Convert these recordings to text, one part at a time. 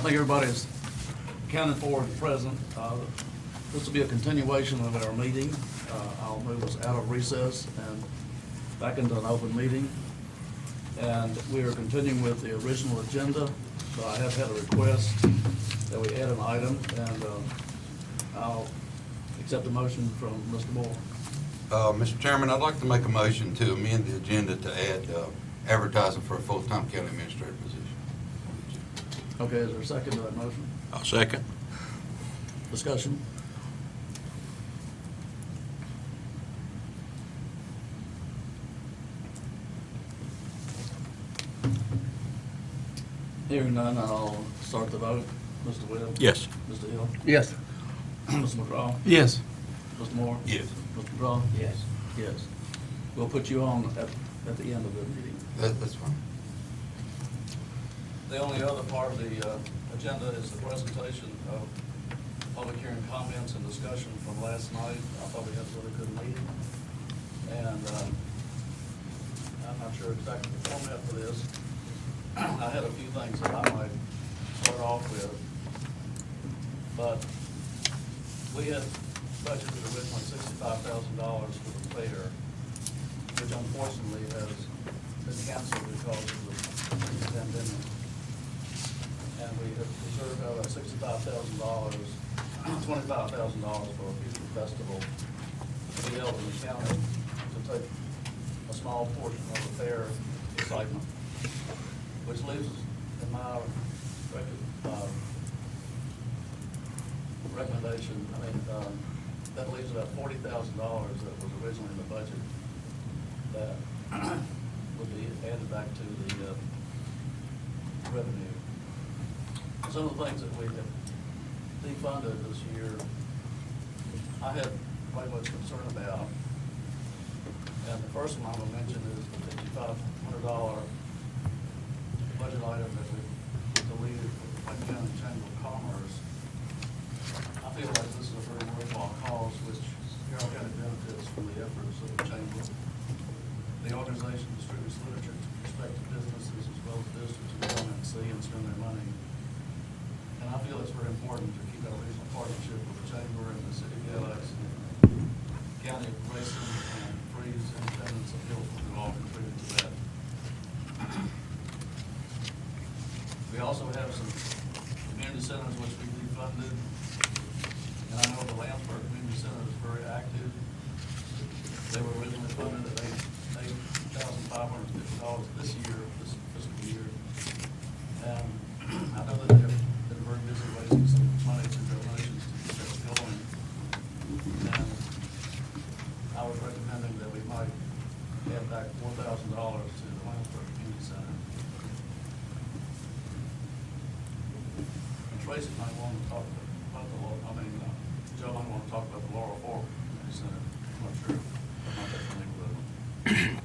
think everybody's accounted for and present. This will be a continuation of our meeting. I'll move us out of recess and back into an open meeting. And we are continuing with the original agenda. So I have had a request that we add an item, and I'll accept a motion from Mr. Moore. Mr. Chairman, I'd like to make a motion to amend the agenda to add advertising for a full-time county administrator position. Okay, is there a second to that motion? I'll second. Discussion? Hearing none, I'll start the vote. Mr. Webb? Yes. Mr. Hill? Yes. Mr. McCraw? Yes. Mr. Moore? Yes. Mr. McCraw? Yes. Yes. We'll put you on at the end of the meeting. That's fine. The only other part of the agenda is the presentation of public hearing comments and discussion from last night. I thought we had a really good meeting. And I'm not sure exactly the format for this. I had a few things that I might start off with. But we had budgeted originally $65,000 for the fair, which unfortunately has been canceled because of the pandemic. And we have reserved out of $65,000, $25,000 for a future festival to be held in the county to take a small portion of the fair excitement, which leaves us, in my recommendation, that leaves about $40,000 that was originally in the budget that would be added back to the revenue. Some of the things that we have defunded this year, I had quite much concern about. And the first one I will mention is the $5,500 budget item that we deleted from the Wayne County Chamber of Commerce. I feel like this is a very worthwhile cause, which Carroll County benefits from the efforts of the Chamber. The organization distributes literature to prospective businesses as well as visitors who come and see and spend their money. And I feel it's very important to keep our regional partnership with the Chamber and the City of Galaxy, County of Grayson, and Freeze Independence of Guilford, who all contribute to that. We also have some community centers which we defunded. And I know the Landsburg Community Center is very active. They were originally funded at $8,550 this year, this fiscal year. And I know that they're very busy raising some money through donations to keep that going. And I was recommending that we might add back $4,000 to the Landsburg Community Center. And Tracy might want to talk about Joe might want to talk about the Laurel Fork Community Center. I'm not sure. I'm not that familiar with it.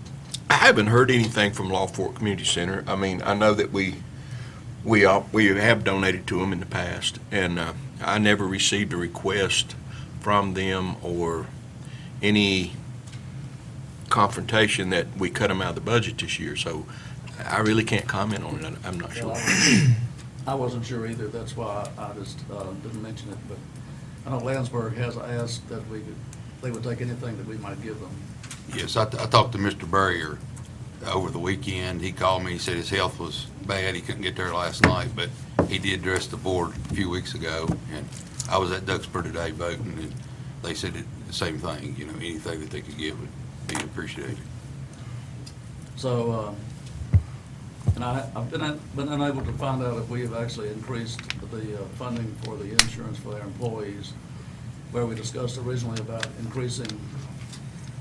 I haven't heard anything from Law Fork Community Center. I mean, I know that we have donated to them in the past, and I never received a request from them or any confrontation that we cut them out of the budget this year. So I really can't comment on it. I'm not sure. I wasn't sure either. That's why I just didn't mention it. But I know Landsburg has asked that they would take anything that we might give them. Yes, I talked to Mr. Burrier over the weekend. He called me. He said his health was bad. He couldn't get there last night, but he did address the board a few weeks ago. And I was at Duxbury today voting, and they said the same thing. You know, anything that they could give would be appreciated. So, and I've been unable to find out if we have actually increased the funding for the insurance for our employees, where we discussed originally about increasing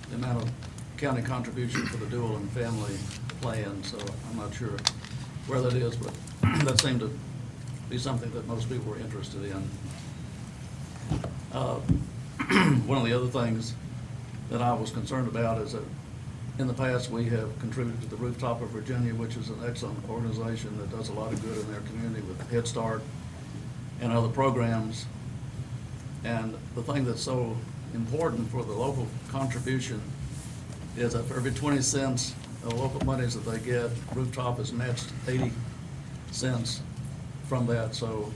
the amount of county contribution for the dual and family plan. So I'm not sure where that is, but that seemed to be something that most people were interested in. One of the other things that I was concerned about is that in the past we have contributed to the Rooftop of Virginia, which is an excellent organization that does a lot of good in their community with Head Start and other programs. And the thing that's so important for the local contribution is that for every 20 cents of local monies that they get, Rooftop is matched 80 cents from that, so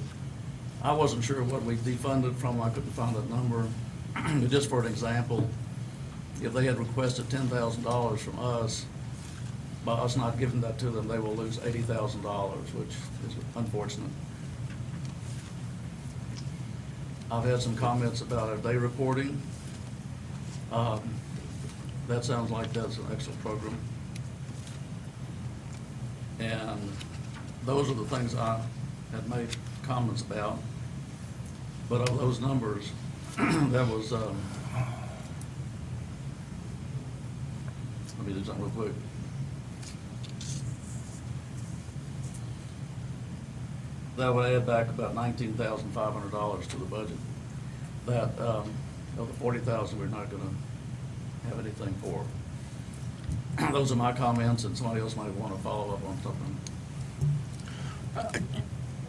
I wasn't sure what we defunded from. I couldn't find that number. Just for an example, if they had requested $10,000 from us, by us not giving that to them, they will lose $80,000, which is unfortunate. I've had some comments about our day reporting. That sounds like that's an excellent program. And those are the things I had made comments about. But of those numbers, that was, let me do something real quick. That would add back about $19,500 to the budget. That, of the $40,000, we're not gonna have anything for. Those are my comments, and somebody else might want to follow up on something.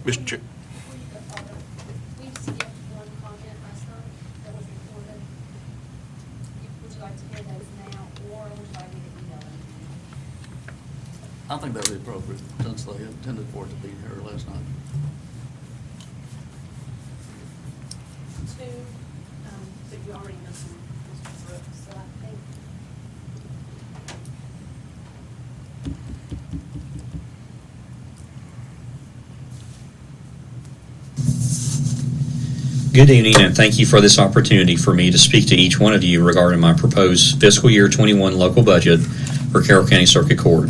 Mr. Chair. We skipped one comment last time that was recorded. Would you like to hear those now, or would you like me to email them? I think that would be appropriate, since they intended for it to be here last night. Two, but you already mentioned Mr. Brooks, so I think. Good evening, and thank you for this opportunity for me to speak to each one of you regarding my proposed fiscal year 21 local budget for Carroll County Circuit Court.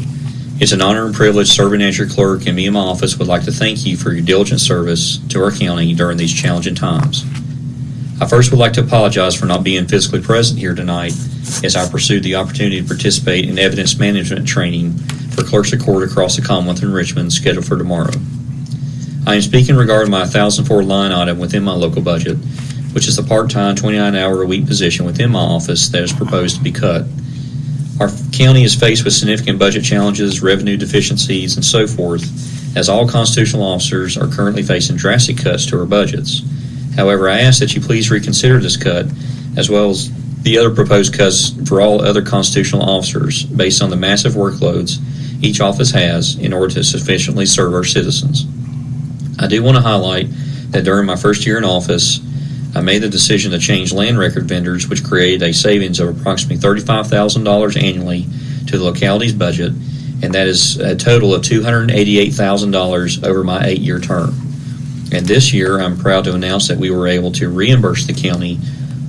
It's an honor and privilege serving as your clerk, and me and my office would like to thank you for your diligent service to our county during these challenging times. I first would like to apologize for not being physically present here tonight as I pursued the opportunity to participate in evidence management training for clerks of court across the Commonwealth in Richmond scheduled for tomorrow. I am speaking regarding my 1,004 line item within my local budget, which is the part-time 29-hour-a-week position within my office that is proposed to be cut. Our county is faced with significant budget challenges, revenue deficiencies, and so forth, as all constitutional officers are currently facing drastic cuts to our budgets. However, I ask that you please reconsider this cut, as well as the other proposed cuts for all other constitutional officers based on the massive workloads each office has in order to sufficiently serve our citizens. I do want to highlight that during my first year in office, I made the decision to change land record vendors, which created a savings of approximately $35,000 annually to the locality's budget, and that is a total of $288,000 over my 8-year term. And this year, I'm proud to announce that we were able to reimburse the county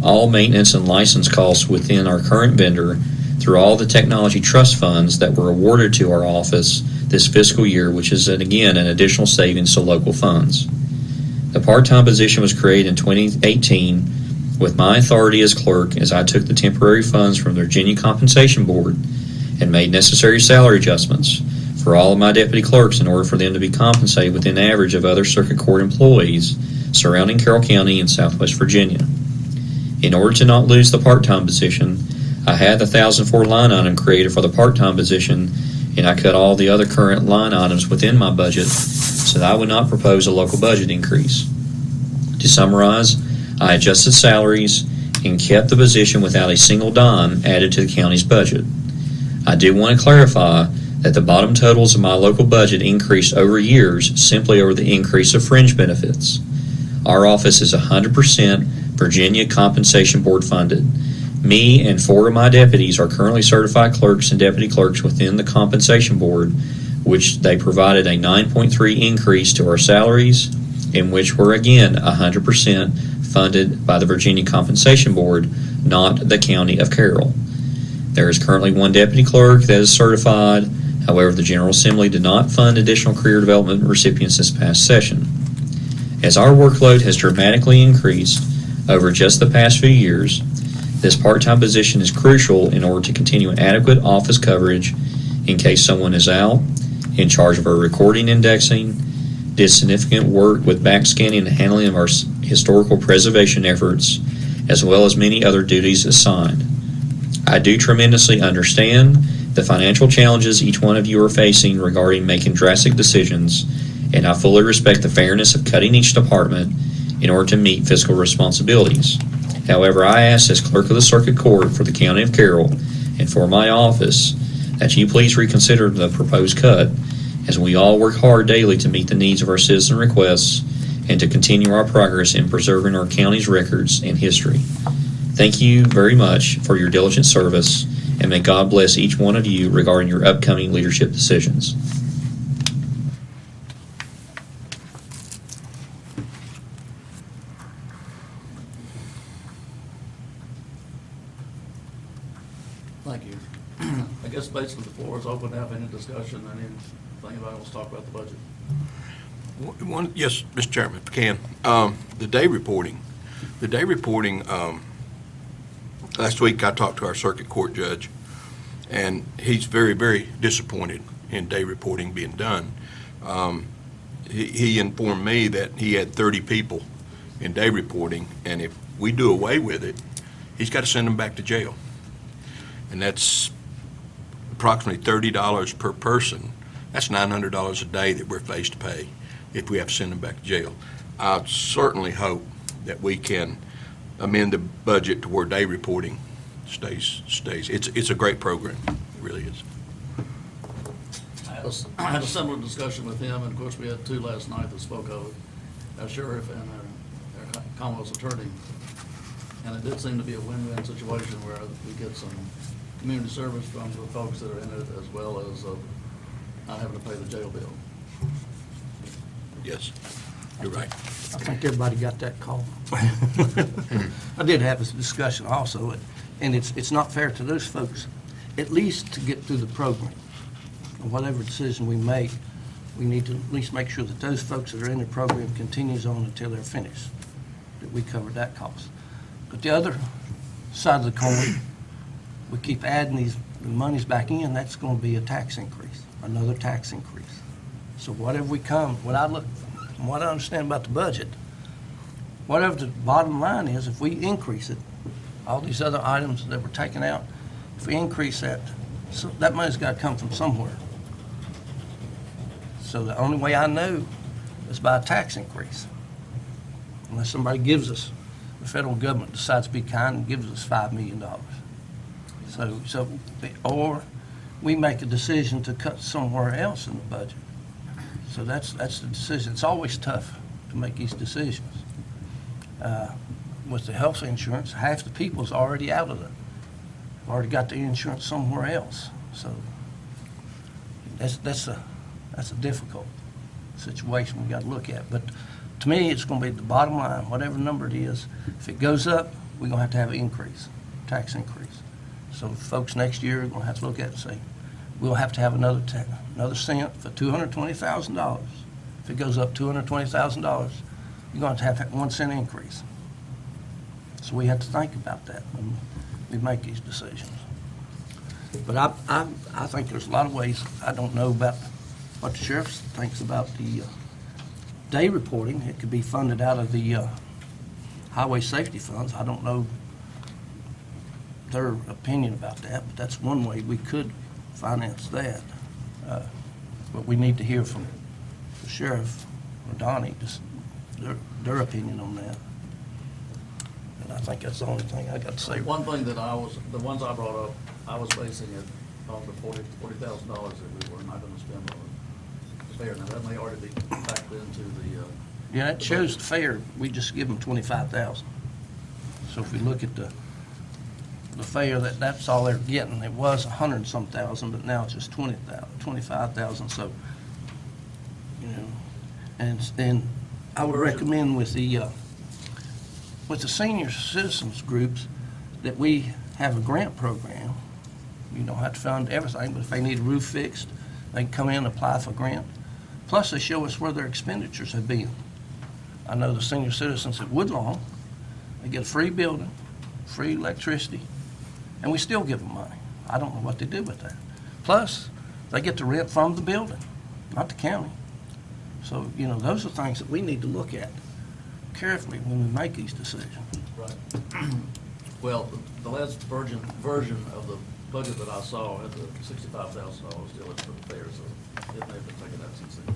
all maintenance and license costs within our current vendor through all the technology trust funds that were awarded to our office this fiscal year, which is, again, an additional savings to local funds. The part-time position was created in 2018 with my authority as clerk, as I took the temporary funds from the Virginia Compensation Board and made necessary salary adjustments for all of my deputy clerks in order for them to be compensated within the average of other circuit court employees surrounding Carroll County and Southwest Virginia. In order to not lose the part-time position, I had the 1,004 line item created for the part-time position, and I cut all the other current line items within my budget so that I would not propose a local budget increase. To summarize, I adjusted salaries and kept the position without a single dime added to the county's budget. I do want to clarify that the bottom totals of my local budget increased over years simply over the increase of fringe benefits. Our office is 100% Virginia Compensation Board funded. Me and 4 of my deputies are currently certified clerks and deputy clerks within the Compensation Board, which they provided a 9.3 increase to our salaries, in which we're again 100% funded by the Virginia Compensation Board, not the County of Carroll. There is currently 1 deputy clerk that is certified. However, the General Assembly did not fund additional career development recipients this past session. As our workload has dramatically increased over just the past few years, this part-time position is crucial in order to continue adequate office coverage in case someone is out, in charge of our recording indexing, did significant work with backscanning and handling of our historical preservation efforts, as well as many other duties assigned. I do tremendously understand the financial challenges each one of you are facing regarding making drastic decisions, and I fully respect the fairness of cutting each department in order to meet fiscal responsibilities. However, I ask as Clerk of the Circuit Court for the County of Carroll and for my office that you please reconsider the proposed cut as we all work hard daily to meet the needs of our citizen requests and to continue our progress in preserving our county's records and history. Thank you very much for your diligent service, and may God bless each one of you regarding your upcoming leadership decisions. Thank you. I guess basically the floor is open to have any discussion, anything anybody wants to talk about the budget. Yes, Mr. Chairman, if I can. The day reporting, last week I talked to our circuit court judge, and he's very, very disappointed in day reporting being done. He informed me that he had 30 people in day reporting, and if we do away with it, he's got to send them back to jail. And that's approximately $30 per person. That's $900 a day that we're faced to pay if we have to send them back to jail. I certainly hope that we can amend the budget to where day reporting stays. It's a great program. It really is. I had a similar discussion with him, and of course, we had two last night that spoke of it, our sheriff and our Commonwealth's attorney. And it did seem to be a win-win situation where we get some community service from the folks that are in it, as well as not having to pay the jail bill. Yes, you're right. I think everybody got that call. I did have this discussion also, and it's not fair to those folks, at least to get through the program. Whatever decision we make, we need to at least make sure that those folks that are in the program continues on until they're finished, that we covered that cost. But the other side of the coin, we keep adding the monies back in, that's going to be a tax increase, another tax increase. So whatever what I understand about the budget, whatever the bottom line is, if we increase it, all these other items that were taken out, if we increase that, so that money's got to come from somewhere. So the only way I know is by a tax increase. Unless somebody gives us, the federal government decides to be kind and gives us $5 million. Or we make a decision to cut somewhere else in the budget. So that's the decision. It's always tough to make these decisions. With the health insurance, half the people's already out of it. Already got the insurance somewhere else. So that's a difficult situation we got to look at. But to me, it's going to be the bottom line, whatever number it is. If it goes up, we're going to have an increase, tax increase. So folks next year are going to have to look at it and say, we'll have to have another cent for $220,000. If it goes up $220,000, you're going to have that 1 cent increase. So we have to think about that when we make these decisions. But I think there's a lot of ways. I don't know about what the sheriff thinks about the day reporting. It could be funded out of the highway safety funds. I don't know their opinion about that, but that's one way we could finance that. But we need to hear from the sheriff or Donnie, just their opinion on that. And I think that's the only thing I got to say. One thing that the ones I brought up, I was basing it on the $40,000 that we were not going to spend on the fair. Now, that may already be backed into the. Yeah, it shows the fair, we just give them $25,000. So if we look at the fair, that's all they're getting. It was 100 and some thousand, but now it's just 25,000. So, you know, and I would recommend with the senior citizens groups that we have a grant program. You don't have to fund everything, but if they need a roof fixed, they can come in and apply for a grant. Plus, they show us where their expenditures have been. I know the senior citizens at Woodlawn, they get a free building, free electricity, and we still give them money. I don't know what they do with that. Plus, they get the rent from the building, not the county. So, you know, those are things that we need to look at carefully when we make these decisions. Right. Well, the last version of the budget that I saw had the $65,000 still in for the fair, so it may have been taken out since then.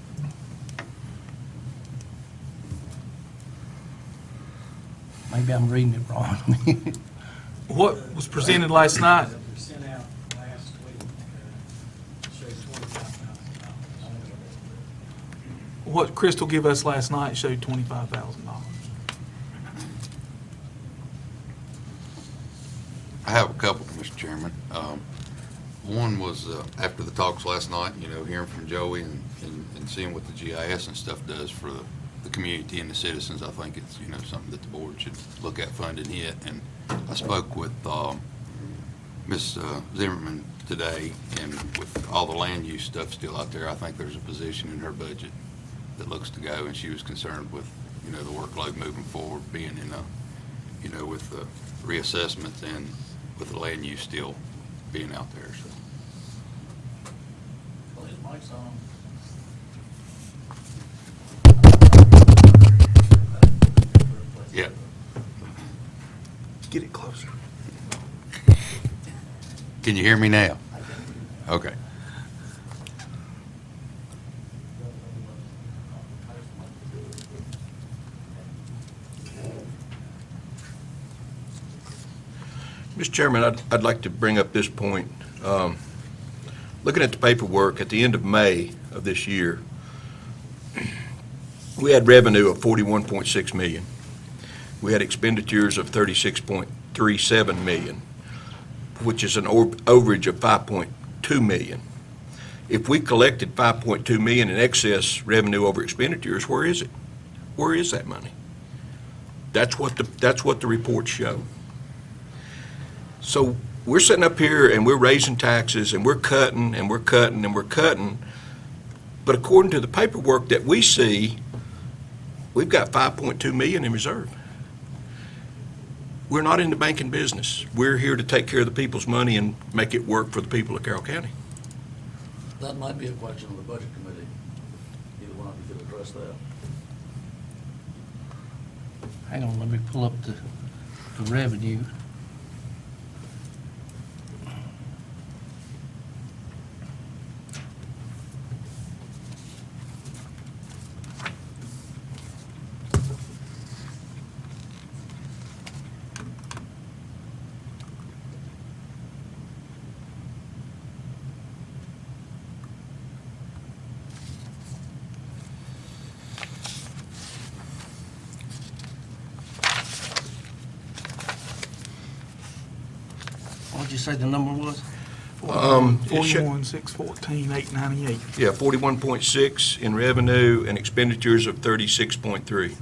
Maybe I'm reading it wrong. What was presented last night? That was sent out last week, showed $25,000. what Crystal gave us last night showed $25,000. I have a couple, Mr. Chairman. One was after the talks last night, hearing from Joey and seeing what the GIS and stuff does for the community and the citizens. I think it's, something that the board should look at funding it. And I spoke with Ms. Zimmerman today, and with all the land use stuff still out there, I think there's a position in her budget that looks to go, and she was concerned with, the workload moving forward, being in with the reassessments and with the land use still being out there, so. Well, his mic's on. Yeah. Get it closer. Can you hear me now? Okay. Mr. Chairman, I'd like to bring up this point. Looking at the paperwork, at the end of May of this year, we had revenue of $41.6 million. We had expenditures of $36.37 million, which is an overage of $5.2 million. If we collected $5.2 million in excess revenue over expenditures, where is it? Where is that money? That's what the reports show. So we're sitting up here and we're raising taxes and we're cutting and we're cutting and we're cutting. But according to the paperwork that we see, we've got $5.2 million in reserve. We're not in the banking business. We're here to take care of the people's money and make it work for the people of Carroll County. That might be a question of the budget committee. Either one of you could address that. Hang on, let me pull up the revenue. What'd you say the number was? It should- 41,614,898. Yeah, 41.6 in revenue and expenditures of 36.3.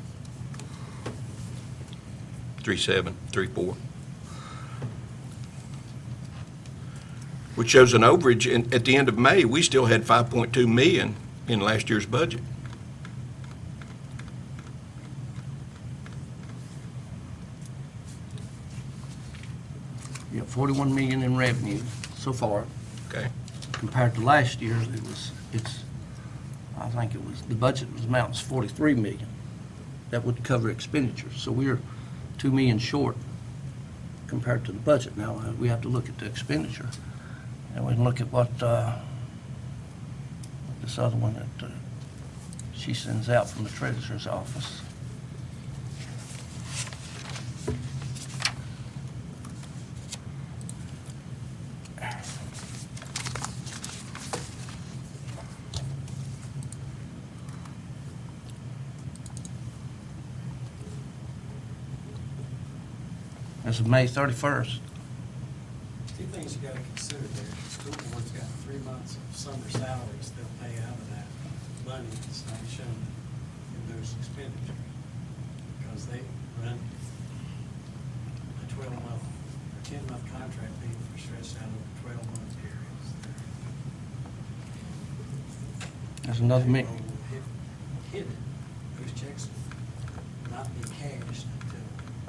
3734. Which shows an overage. At the end of May, we still had 5.2 million in last year's budget. You got 41 million in revenue so far. Okay. Compared to last year, I think the budget was amounts 43 million. That would cover expenditures. So we're 2 million short compared to the budget. Now, we have to look at the expenditure. And we can look at what this other one that she sends out from the treasurer's office. As of May 31st. Two things you gotta consider there. The school board's got 3 months of summer salaries they'll pay out of that money that's not shown in those expenditures. Because they run a 12-month or 10-month contract being stretched out over 12-month periods. There's another Payroll million. will hit it. Those checks will not be cashed until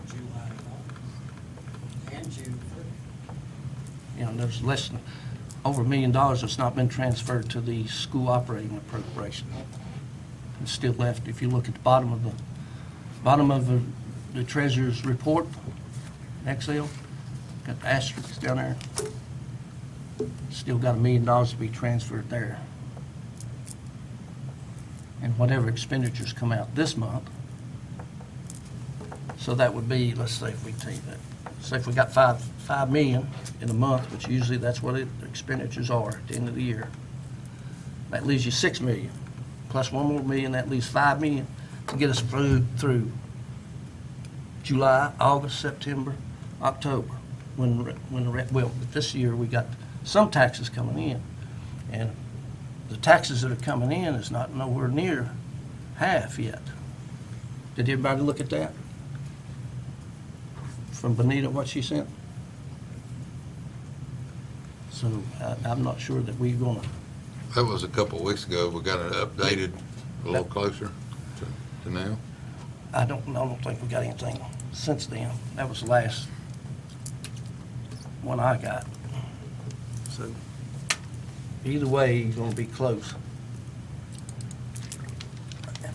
July and August, and June 30th. You know, there's less than, over $1 million that's not been transferred to the school operating appropriation. It's still left, if you look at the bottom of the treasurer's report, Excel, got the asterisks down there. Still got $1 million to be transferred there. And whatever expenditures come out this month, so that would be, let's say if we take that, say if we got 5 million in a month, which usually that's what the expenditures are at the end of the year, that leaves you 6 million plus one more million, that leaves $5 million to get us through July, August, September, October. Well, this year we got some taxes coming in, and the taxes that are coming in is not nowhere near half yet. Did everybody look at that? From Benita, what she sent? So I'm not sure that we're gonna, That was a couple of weeks ago. We got it updated a little closer to now. I don't think we got anything since then. That was the last one I got. So either way, you're gonna be close.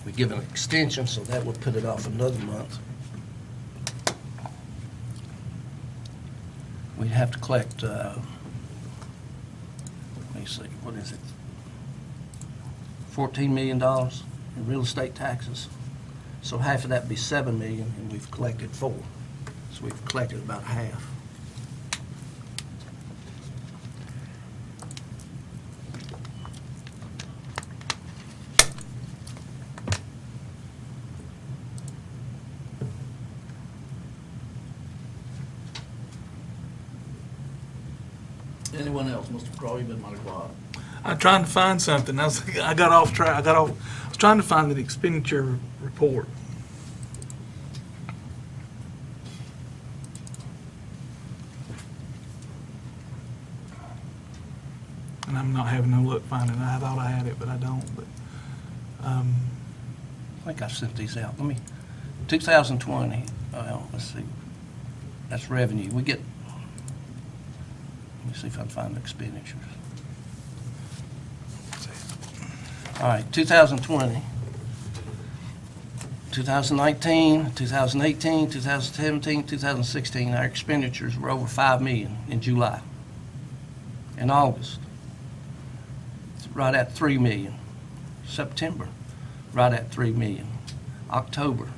We give an extension, so that would put it off another month. We'd have to collect, let me see, what is it? $14 million in real estate taxes. So half of that would be $7 million, and we've collected $4 million. So we've collected about half. Anyone else? Mr. Crowe, you've been mighty quiet. I'm trying to find something. I got off track. I was trying to find the expenditure report. And I'm not having no luck finding it. I thought I had it, but I don't. But I think I sent these out. 2020, let's see, that's revenue. We get, let me see if I can find the expenditures. All right, 2020, 2019, 2018, 2017, 2016, our expenditures were over $5 million in July. In August, right at $3 million. September, right at $3 million. October,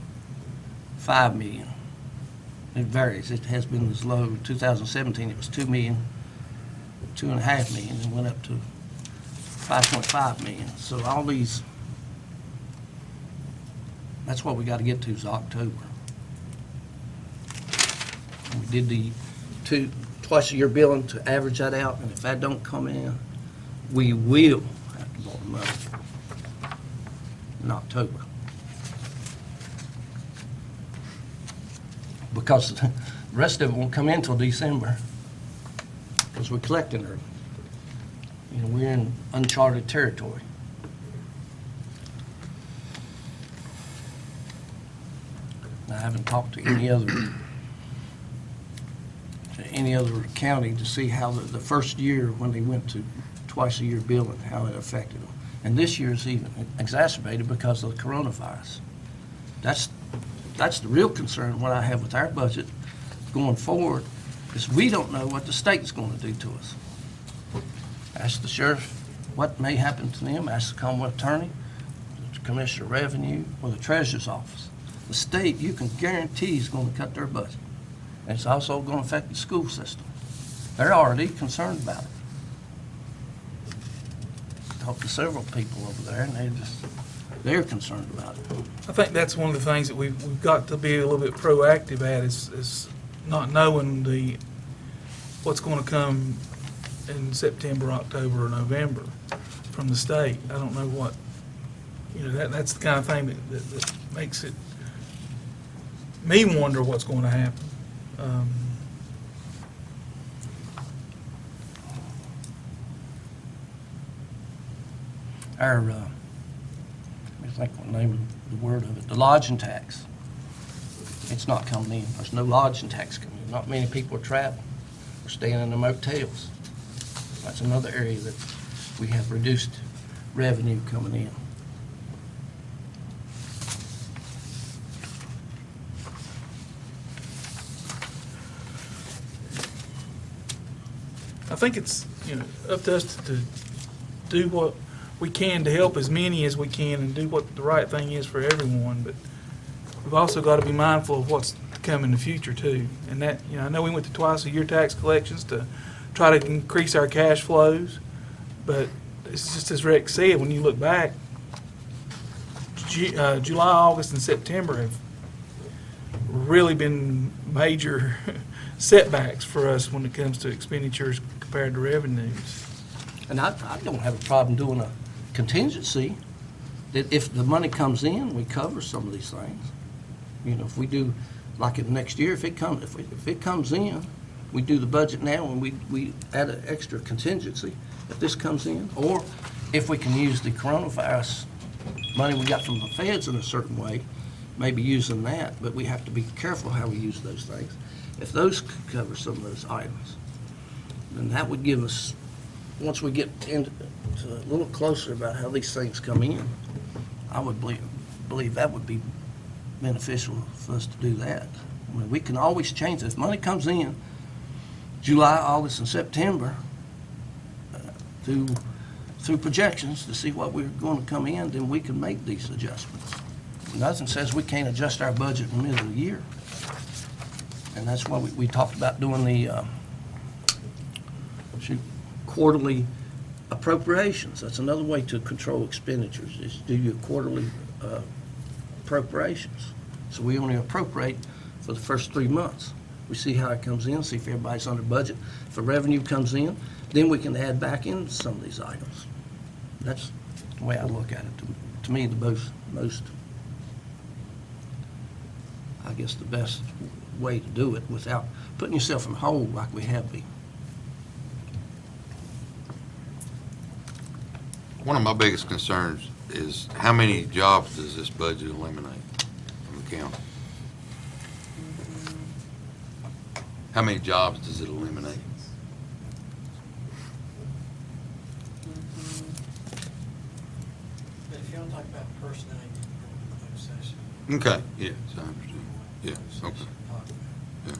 $5 million. It varies. It has been as low. 2017, it was $2 million, $2.5 million, and went up to $5.5 million. So all these, that's what we got to get to is October. We did the twice a year billing to average that out, and if that don't come in, we will have to borrow money in October. Because the rest of it won't come in until December, because we're collecting early. You know, we're in uncharted territory. I haven't talked to any other county to see how the first year when they went to twice a year billing, how it affected them. And this year's even exacerbated because of the coronavirus. That's the real concern, what I have with our budget going forward, is we don't know what the state's going to do to us. Ask the sheriff what may happen to them, ask the Commonwealth Attorney, the Commissioner of Revenue, or the Treasurer's Office. The state, you can guarantee, is going to cut their budget. And it's also going to affect the school system. They're already concerned about it. Talked to several people over there, and they're concerned about it. I think that's one of the things that we've got to be a little bit proactive at is not knowing what's going to come in September, October, or November from the state. I don't know what, that's the kind of thing that makes me wonder what's going to happen. Let me think what name of the word of it, the lodging tax. It's not coming in. There's no lodging tax coming in. Not many people are traveling. We're staying in the motels. That's another area that we have reduced revenue coming in. I think it's up to us to do what we can to help as many as we can and do what the right thing is for everyone. But we've also got to be mindful of what's to come in the future too. And that I know we went to twice a year tax collections to try to increase our cash flows, but it's just as Rex said. When you look back, July, August, and September have really been major setbacks for us when it comes to expenditures compared to revenues. And I don't have a problem doing a contingency, that if the money comes in, we cover some of these things. You know, if we do, like in next year, if it comes in, we do the budget now and we add an extra contingency if this comes in, or if we can use the coronavirus money we got from the feds in a certain way, maybe using that, but we have to be careful how we use those things. If those could cover some of those items, then that would give us, once we get into a little closer about how these things come in, I would believe that would be beneficial for us to do that. I mean, we can always change it. If money comes in July, August, and September, through projections to see what we're going to come in, then we can make these adjustments. Nothing says we can't adjust our budget in the middle of the year. And that's why we talked about doing the quarterly appropriations. That's another way to control expenditures, is do your quarterly appropriations. So we only appropriate for the first 3 months. We see how it comes in, see if everybody's under budget. If the revenue comes in, then we can add back in some of these items. That's the way I look at it. To me, the most, I guess, the best way to do it without putting yourself in a hole like we have been. One of my biggest concerns is how many jobs does this budget eliminate from the county? How many jobs does it eliminate? But if you don't talk about personnel, you can go into closed session. Okay, yes, I understand. Yeah, okay. Yeah.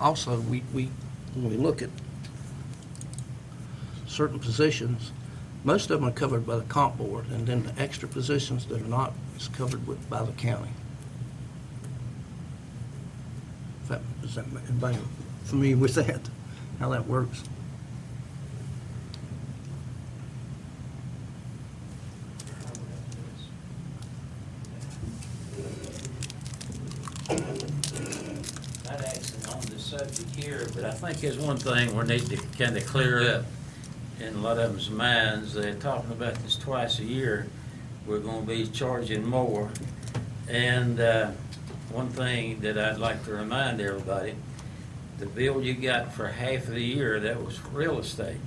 Also, when we look at certain positions, most of them are covered by the comp board, and then the extra positions that are not is covered by the county. Is that everybody familiar with that, how that works? Not actually on this subject here, but I think there's one thing we need to kind of clear up in a lot of them's minds. They're talking about this twice a year. We're going to be charging more. And one thing that I'd like to remind everybody, the bill you got for half of the year, that was real estate.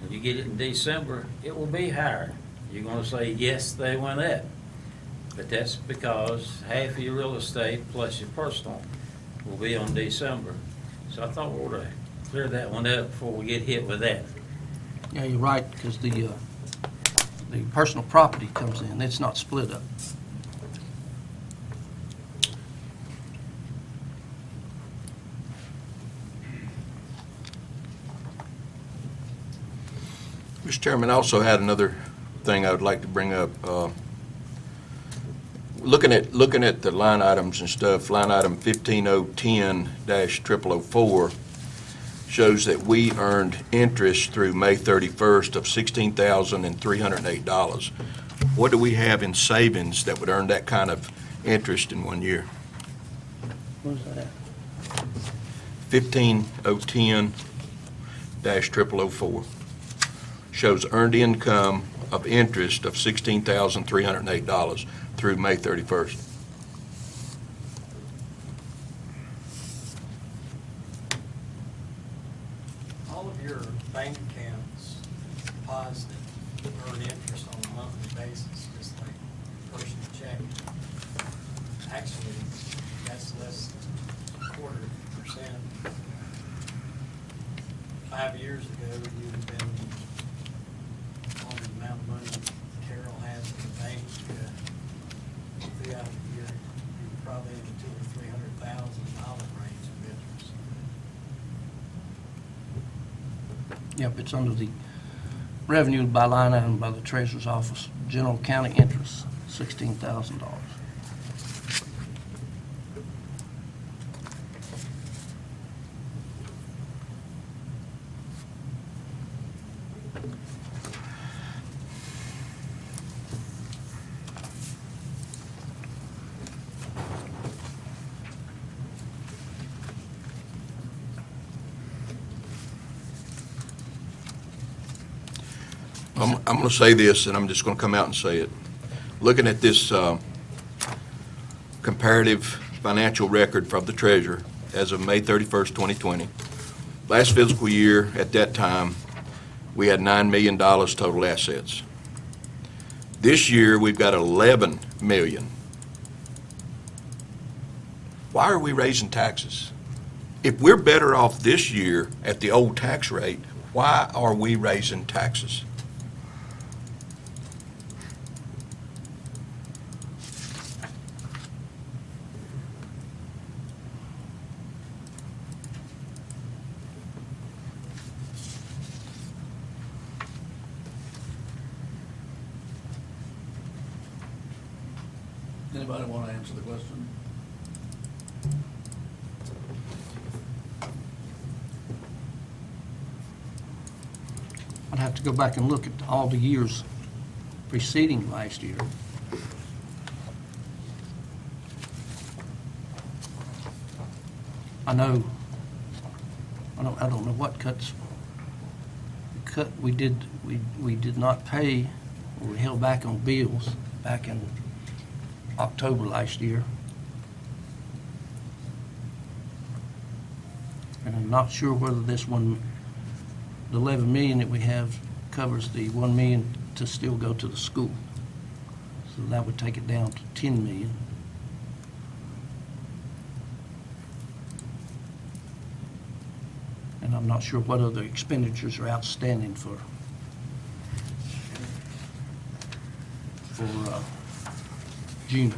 When you get it in December, it will be higher. You're going to say, yes, they went up. But that's because half of your real estate plus your personal will be on December. So I thought we ought to clear that one up before we get hit with that. Yeah, you're right, because the personal property comes in, it's not split up. Mr. Chairman, I also had another thing I would like to bring up. Looking at the line items and stuff, line item 15010-0004 shows that we earned interest through May 31st of $16,308. What do we have in savings that would earn that kind of interest in 1 year? What's that? 15010-0004 shows earned income of interest of $16,308 through May 31st. All of your bank accounts deposit earn interest on a monthly basis, just like personal checking. Actually, that's less than 0.25%. 5 years ago, you'd have been on the amount of money Carroll has in the bank throughout the year, you're probably in the $200,000 or $300,000 range of interest. Yep, it's under the revenue by line item by the treasurer's office, general county interest, $16,000. I'm going to say this, and I'm just going to come out and say it. Looking at this comparative financial record from the treasurer as of May 31st, 2020, last fiscal year, at that time, we had $9 million total assets. This year, we've got $11 million. Why are we raising taxes? If we're better off this year at the old tax rate, why are we raising taxes? Anybody want to answer the question? I'd have to go back and look at all the years preceding last year. I know, I don't know what cuts we did not pay, or we held back on bills back in October last year. And I'm not sure whether this one, the 11 million that we have covers the 1 million to still go to the school. So that would take it down to 10 million. And I'm not sure what other expenditures are outstanding for June.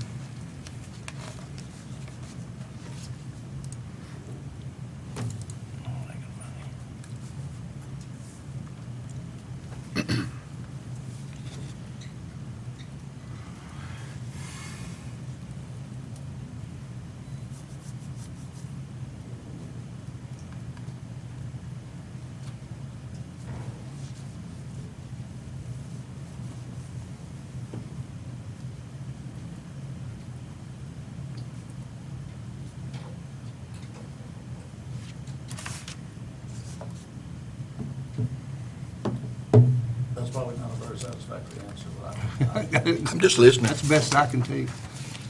That's probably not a very satisfactory answer, but I'm just listening. That's the best I can tell you.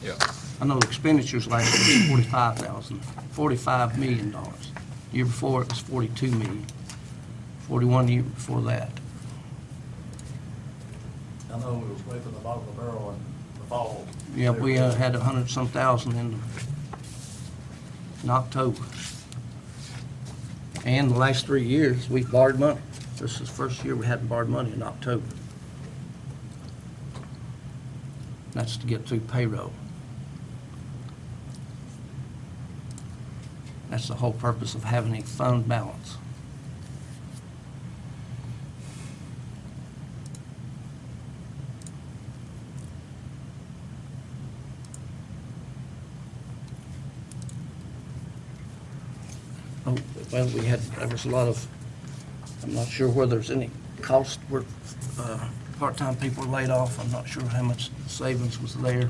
Yeah. I know the expenditures last year was $45 million. Year before it was 42 million. 41 year before that. I know it was scraping the bottom of the barrel in the fall. Yeah, we had 100-some thousand in October. And the last 3 years, we borrowed money. This is the first year we hadn't borrowed money in October. That's to get through payroll. That's the whole purpose of having a fund balance. Oh, well, there was a lot of, I'm not sure whether there's any cost where part-time people were laid off. I'm not sure how much savings was there.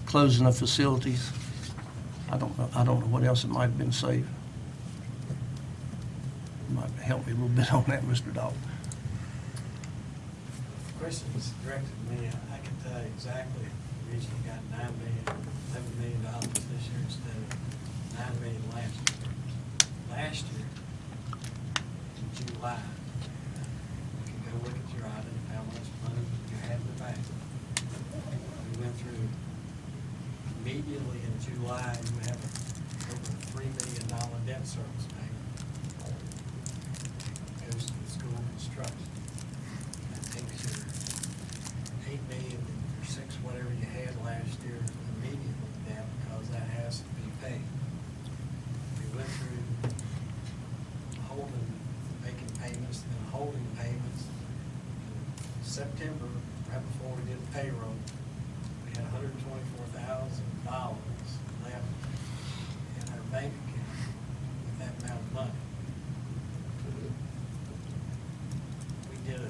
Closing of facilities. I don't know what else it might have been saved. You might help me a little bit on that, Mr. Dalton. Questions directed to me, I can tell you exactly the reason you got $11 million this year instead of $9 million last year. Last year, in July, you can go look at your item, how much money you had in the bank. We went through immediately in July, you have over a $3 million debt service payment. Goes to the school construction. That takes your $8 million or $6, whatever you had last year, immediately down because that has to be paid. We went through making payments, then holding payments. In September, right before we did payroll, we had $124,000 left in our bank account with that amount of money. We did a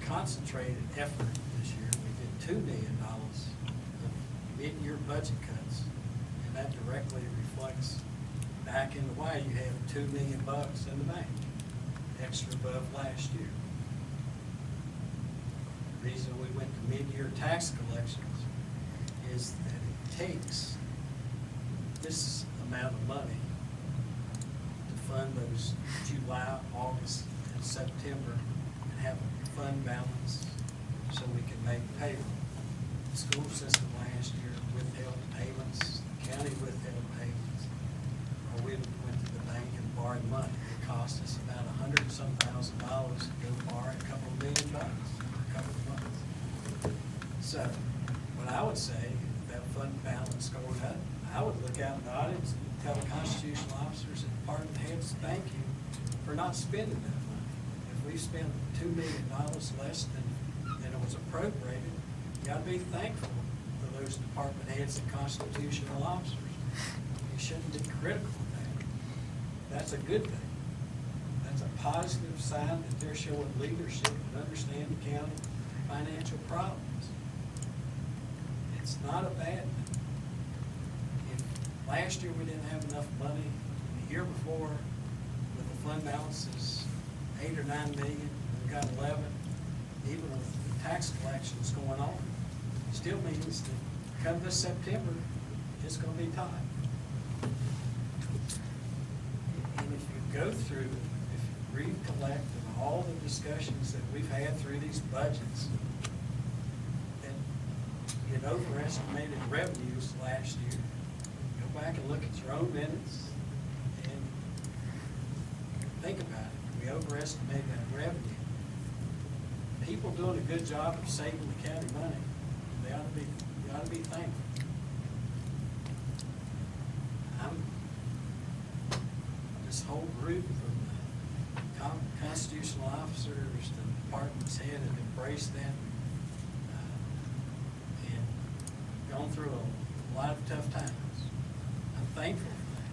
concentrated effort this year. We did $2 million of mid-year budget cuts, and that directly reflects back into why you have $2 million in the bank, extra above last year. mid-year tax collections is that it takes this amount of money to fund those July, August, and September, and have a fund balance so we can make payroll. The school system last year withheld payments, the county withheld payments, or we went to the bank and borrowed money. It cost us about $100-some thousand to go borrow a couple of $1 million for a couple of months. So, what I would say, that fund balance going up, I would look out in the audience and tell the constitutional officers and department heads, thank you for not spending that money. If we spent $2 million less than it was appropriated, you ought to be thankful for those department heads and constitutional officers. You shouldn't be critical of that. That's a good thing. That's a positive sign that they're showing leadership and understand the county financial problems. It's not a bad thing. If last year we didn't have enough money, the year before, with the fund balances, 8 or 9 million, we got 11, even with the tax collections going on, still means that come this September, it's gonna be tight. And if you go through, if you recollect on all the discussions that we've had through these budgets, that you had overestimated revenues last year, go back and look at your own minutes and think about it. We overestimated that revenue. People doing a good job of saving the county money, they ought to be thankful. This whole group from the constitutional officers to the department's head have embraced that and gone through a lot of tough times. I'm thankful for that.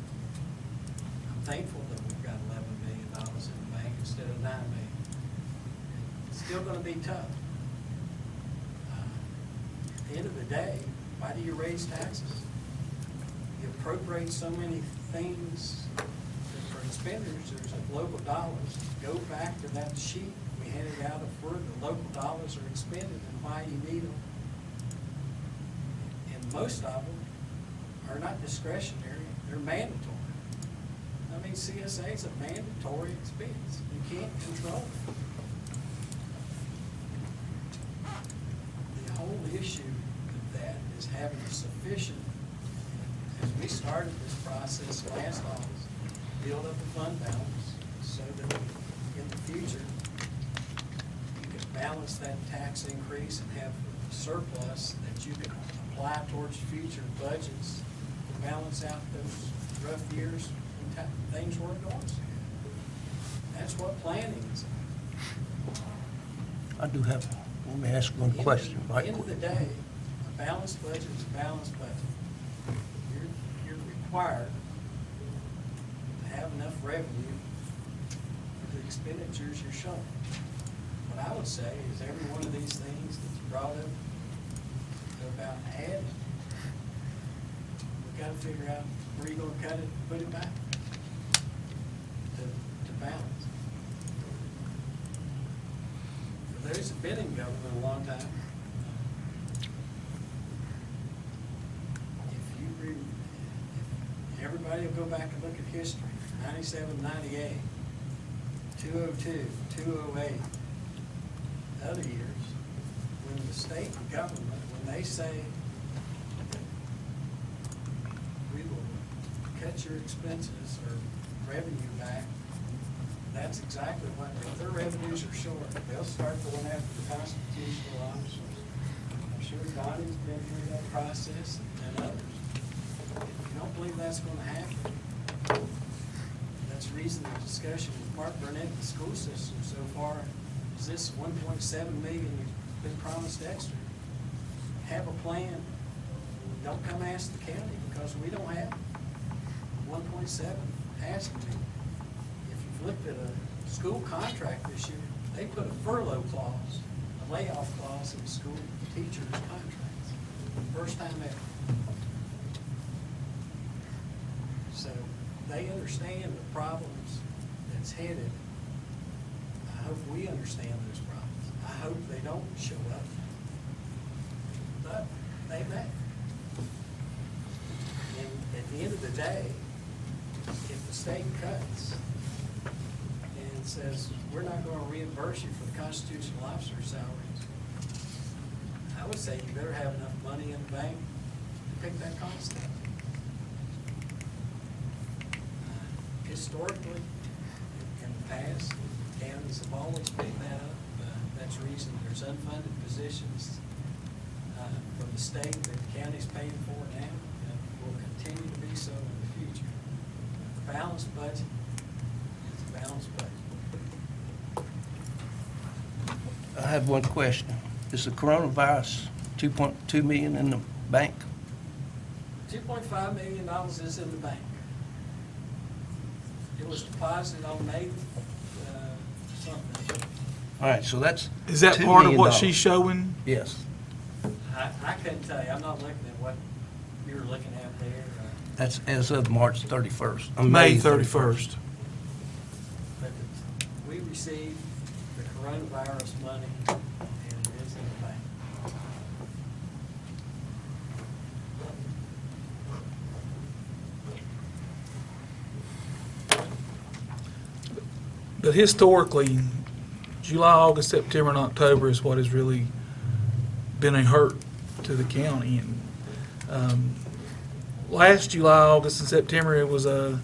I'm thankful that we've got $11 million in the bank instead of $9 million. It's still going to be tough. At the end of the day, why do you raise taxes? You appropriate so many things for expenditures of local dollars. Go back to that sheet we handed out of where the local dollars are expended and why you need them. And most of them are not discretionary, they're mandatory. I mean, CSA is a mandatory expense. You can't control it. The whole issue of that is having a sufficient, as we started this process last August, build up a fund balance so that in the future, you can balance that tax increase and have a surplus that you can apply towards future budgets to balance out those rough years when things weren't going so good. That's what planning is. I do have, let me ask one question right At the end quick. of the day, a balanced budget is a balanced budget. You're required to have enough revenue for the expenditures you're showing. What I would say is every one of these things that's brought up about adding, we've got to figure out where you're going to cut it and put it back to balance. For those who've been in government a long time, if everybody will go back and look at history, 97, 98, 202, 208, other years, when the state government, when they say we will cut your expenses or revenue back, that's exactly what, if their revenues are short, they'll start going after the constitutional officers. I'm sure Donnie's been through that process and others. If you don't believe that's gonna happen, that's the reason the discussion with Mark Burnett and the school system so far is this 1.7 million you've been promised extra. Have a plan. Don't come ask the county because we don't have it. 1.7 has to be. If you've looked at a school contract this year, they put a furlough clause, a layoff clause in school teachers' contracts. First time ever. So they understand the problems that's headed. I hope we understand those problems. I hope they don't show up up, they may. And at the end of the day, if the state cuts and says, we're not gonna reimburse you for the constitutional officer salaries, I would say you better have enough money in the bank to pick that cost up. Historically, in the past, counties have always picked that up. That's the reason there's unfunded positions from the state that the county's paying for now, and will continue to be so in the future. A balanced budget is a balanced budget. I have one question. Is the coronavirus 2.2 million in the bank? $2.5 million is in the bank. It was deposited on May something. All right, so that's Is that $2 part of million. what she's showing? Yes, I couldn't tell you. I'm not looking at what you're looking at there. that's as of March 31st. May 31st. But we received the coronavirus money, and it is in the bank. But historically, July, August, September, and October is what has really been a hurt to the county. And last July, August, and September, it was a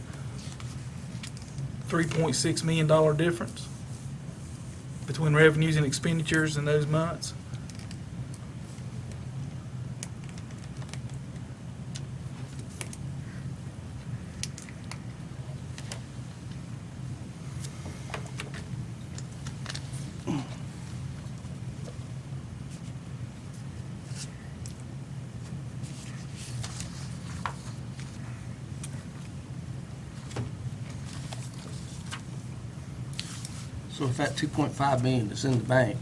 $3.6 million difference between revenues and expenditures in those months. So if that 2.5 million is in the bank,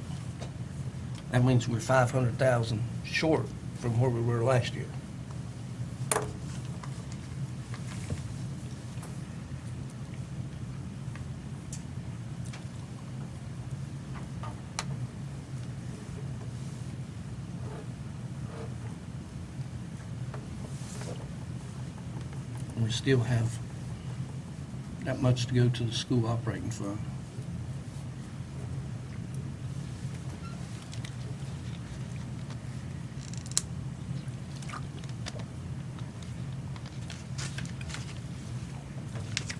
that means we're 500,000 short from where we were last year. And we still have that much to go to the school operating fund.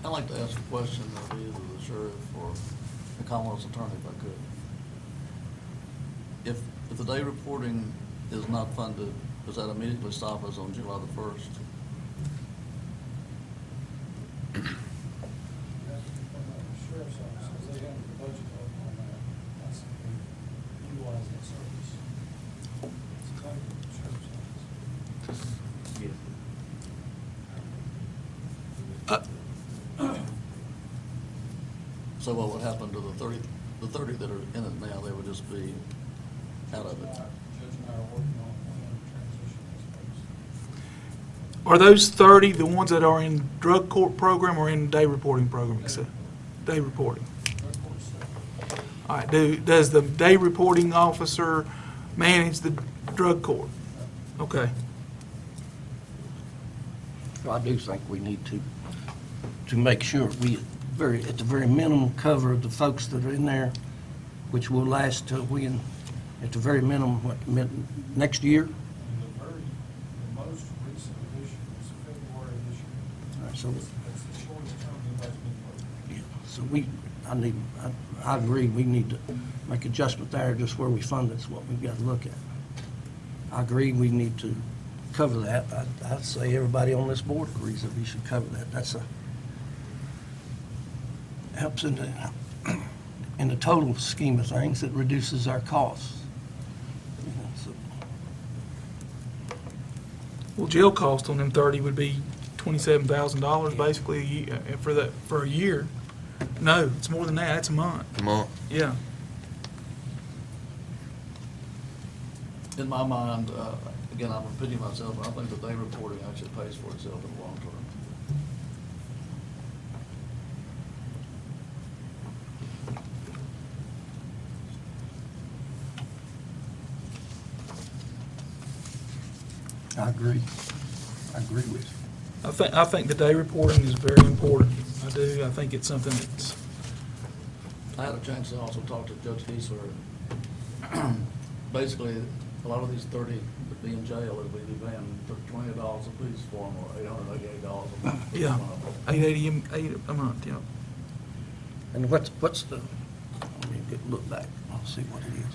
I'd like to ask a question of either the sheriff or the Commonwealth's attorney, if I could. If the day reporting is not funded, does that immediately stop us on July the 1st? Sheriff's office, they have the budget on that, that's, they utilize that service. It's tied to the sheriff's office. So what would happen to the 30 that are in it now, they would just be out of it? Judge and I are working on a transition as Are those 30 the ones that are in drug court program or in day reporting program? Except day reporting. All right. Does the day reporting officer manage the drug court? Okay. So I do think we need to make sure we at the very minimum cover the folks that are in there, which will last till at the very minimum, next year? And the most recent edition is February of this year. All right, so, That's the shortest term anybody's been working. yeah, so I agree, we need to make adjustment there, just where we fund it's what we've got to look at. I agree, we need to cover that. I'd say everybody on this board agrees that we should cover that. That's helps in the total scheme of things, it reduces our costs. You know, so, Well, jail cost on them 30 would be $27,000 basically a year, for a year. No, it's more than that. That's a month. A month. Yeah. In my mind, again, I'm repeating myself, I think the day reporting actually pays for itself in the long term. I agree. I agree with you. I think the day reporting is very important. I do. I think it's something that's, I had a chance to also talk to Judge Geisler. Basically, a lot of these 30 that be in jail, it'll be paying $20 a piece for them, or $888 a month. for each yeah, one of them. $880 a month, yeah. And what's the, let me look back, I'll see what it is.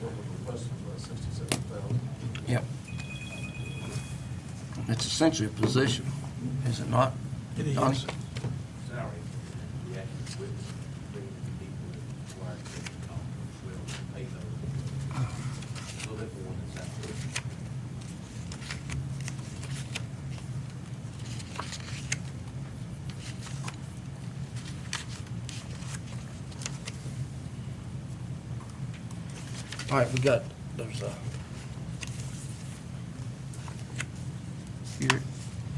What was requested was about 67,000. Yep. It's essentially a position, is it not? It is. Donnie? Salary, we actually witness bringing people that require to get the as well, pay those. A little bit more than that. All right, we got, there's a,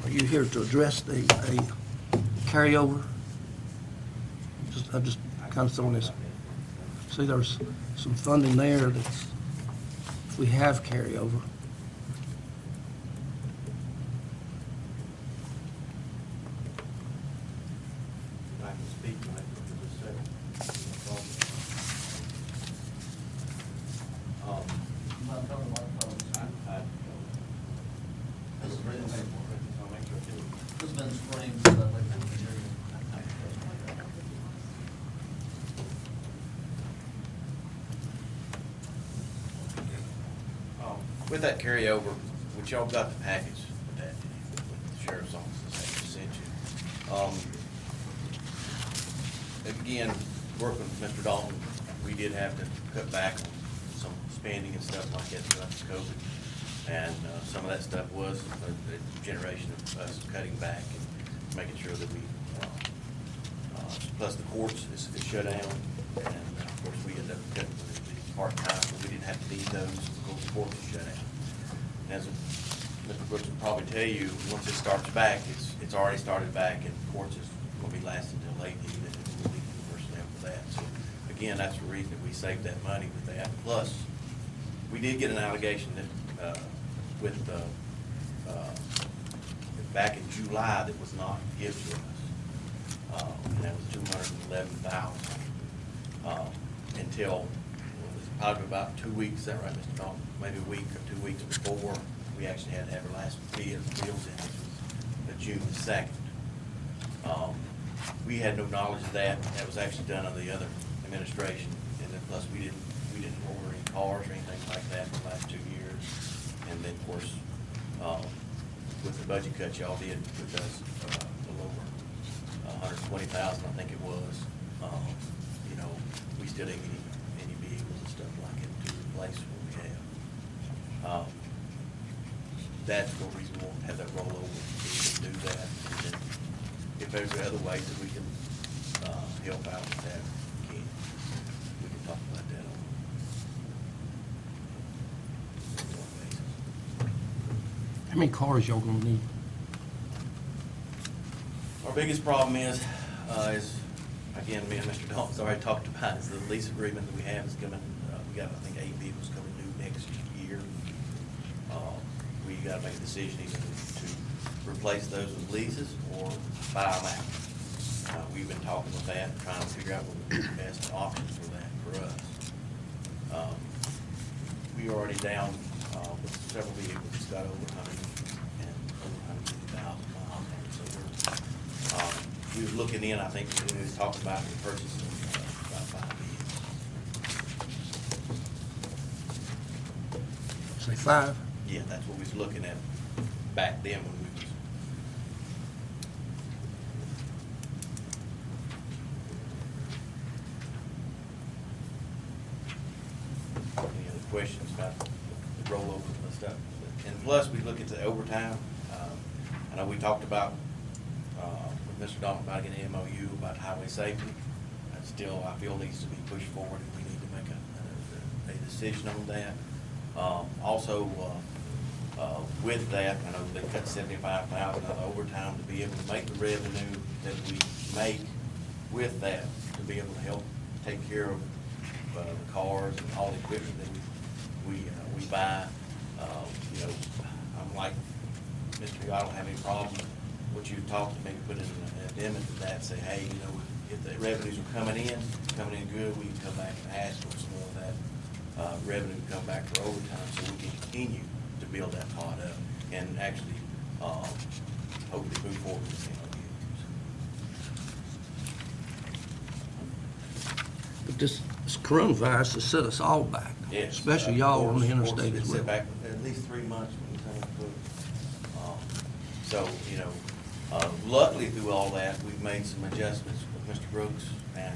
are you here to address a carryover? I'm just kind of throwing this, see, there's some funding there that's, if we have carryover. I can speak, Mike, for just a second. I'm not talking about phones. This has been, this has been framed so that way. With that carryover, which y'all got the package with that, with the sheriff's office, that they sent you. Again, working with Mr. Dalton, we did have to cut back on some spending and stuff like that throughout COVID. And some of that stuff was a generation of us cutting back and making sure that we, plus the courts is shut down. And of course, we ended up cutting the part-time, but we didn't have to need those because the courts are shut down. And as Mr. Brooks will probably tell you, once it starts back, it's already started back, and courts is going to be lasting until late evening, and we'll need the personnel for that. So again, that's the reason that we saved that money with that. Plus, we did get an allegation that back in July that was not given to us, and that was $211,000 until it was probably about 2 weeks. Is that right, Mr. Dalton? Maybe a week or 2 weeks before we actually had to have our last bills in, which was June the 2nd. We had no knowledge of that. That was actually done under the other administration, and then plus we didn't order any cars or anything like that for the last 2 years. And then, of course, with the budget cut y'all did with us, a little over $120,000, I think it was. You know, we still didn't get any vehicles and stuff like it to replace what we have. That's the reason we won't have that rollover. We can do that. And then if there's other ways that we can help out with that, we can talk about that on a basis. How many cars y'all gonna need? Our biggest problem is again, me and Mr. Dalton's already talked about, is the lease agreement that we have is coming, we got, I think, 8 vehicles coming due next year. We gotta make a decision either to replace those with leases or buy them out. We've been talking with that, trying to figure out what would be the best option for that, for us. We are already down, with several vehicles, it's got over 150,000 miles on it, so we're, we were looking in, I think, we was talking about the purchase of about 5 vehicles. Say 5? Yeah, that's what we was looking at back then when we was. Any other questions about the rollover and stuff? And plus, we look at the overtime. I know we talked about, with Mr. Dalton about getting an MOU about highway safety. That still, I feel, needs to be pushed forward, and we need to make a decision on that. Also, with that, I know they cut $75,000 out of overtime to be able to make the revenue that we make with that, to be able to help take care of the cars and all the equipment that we buy. You know, I'm like, Mr. I don't have any problem, what you talked to me, put in an addendum to that, say, hey, you know, if the revenues are coming in good, we can come back and ask for some more of that revenue to come back for overtime, so we can continue to build that pot up and actually, hopefully move forward with the But this coronavirus has set us all back. Yes. Especially y'all on the interstate as Sit well. back at least 3 months when you come and put, so, you know, luckily through all that, we've made some adjustments with Mr. Brooks and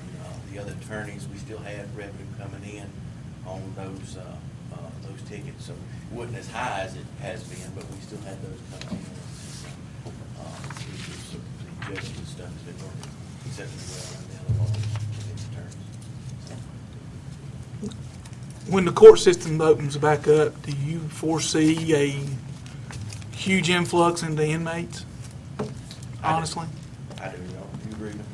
the other attorneys. We still had revenue coming in on those tickets, so it wasn't as high as it has been, but we still had those coming in. The adjustment stuff has been working exceptionally well and the other lawyers and attorneys. When the court system opens back up, do you foresee a huge influx into inmates? Honestly? I do, you agree with me?